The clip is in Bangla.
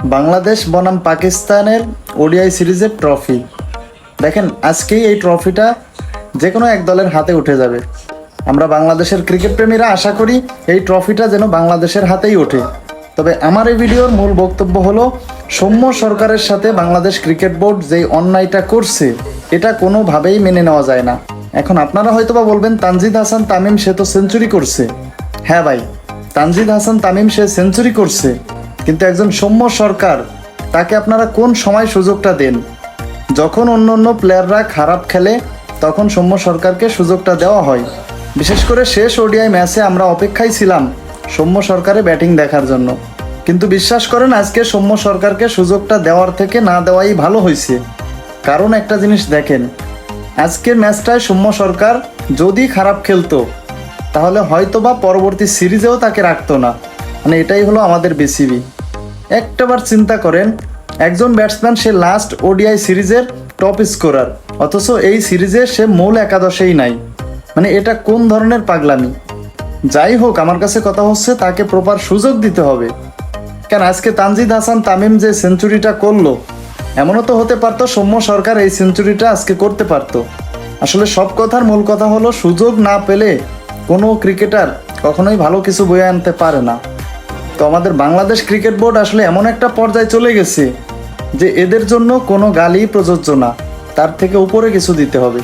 বাংলাদেশ বনাম পাকিস্তানের ওডিআই সিরিজের ট্রফি। দেখেন আজকেই এই ট্রফিটা যে কোনো এক দলের হাতে উঠে যাবে। আমরা বাংলাদেশের ক্রিকেট প্রেমীরা আশা করি এই ট্রফিটা যেন বাংলাদেশের হাতেই ওঠে। তবে আমার এই ভিডিওর মূল বক্তব্য হলো, সৌম্য সরকারের সাথে বাংলাদেশ ক্রিকেট বোর্ড যেই অন্যায়টা করছে এটা কোনোভাবেই মেনে নেওয়া যায় না। এখন আপনারা হয়তোবা বলবেন, তানজিদ হাসান তামিম সে তো সেঞ্চুরি করছে। হ্যাঁ ভাই, তানজিদ হাসান তামিম সে সেঞ্চুরি করছে, কিন্তু একজন সৌম্য সরকার তাকে আপনারা কোন সময় সুযোগটা দেন? যখন অন্য অন্য প্লেয়াররা খারাপ খেলে তখন সৌম্য সরকারকে সুযোগটা দেওয়া হয়। বিশেষ করে শেষ ওডিআই ম্যাচে আমরা অপেক্ষায় ছিলাম সৌম্য সরকারের ব্যাটিং দেখার জন্য, কিন্তু বিশ্বাস করেন আজকে সৌম্য সরকারকে সুযোগটা দেওয়ার থেকে না দেওয়াই ভালো হয়েছে। কারণ একটা জিনিস দেখেন, আজকের ম্যাচটায় সৌম্য সরকার যদি খারাপ খেলতো তাহলে হয়তোবা পরবর্তী সিরিজেও তাকে রাখতো না। মানে এটাই হলো আমাদের বিসিবি। একটাবার চিন্তা করেন, একজন ব্যাটসম্যান সে লাস্ট ওডিআই সিরিজের টপ স্কোরার, অথচ এই সিরিজে সে মূল একাদশেই নাই। মানে এটা কোন ধরনের পাগলামি? যাই হোক, আমার কাছে কথা হচ্ছে তাকে প্রপার সুযোগ দিতে হবে। কেন আজকে তানজিদ হাসান তামিম যে সেঞ্চুরিটা করলো, এমনও তো হতে পারতো সৌম্য সরকার এই সেঞ্চুরিটা আজকে করতে পারতো। আসলে সব কথার মূল কথা হলো, সুযোগ না পেলে কোনো ক্রিকেটার কখনোই ভালো কিছু বয়ে আনতে পারে না। তো আমাদের বাংলাদেশ ক্রিকেট বোর্ড আসলে এমন একটা পর্যায়ে চলে গেছে যে এদের জন্য কোনো গালি প্রযোজ্য না, তার থেকে উপরে কিছু দিতে হবে।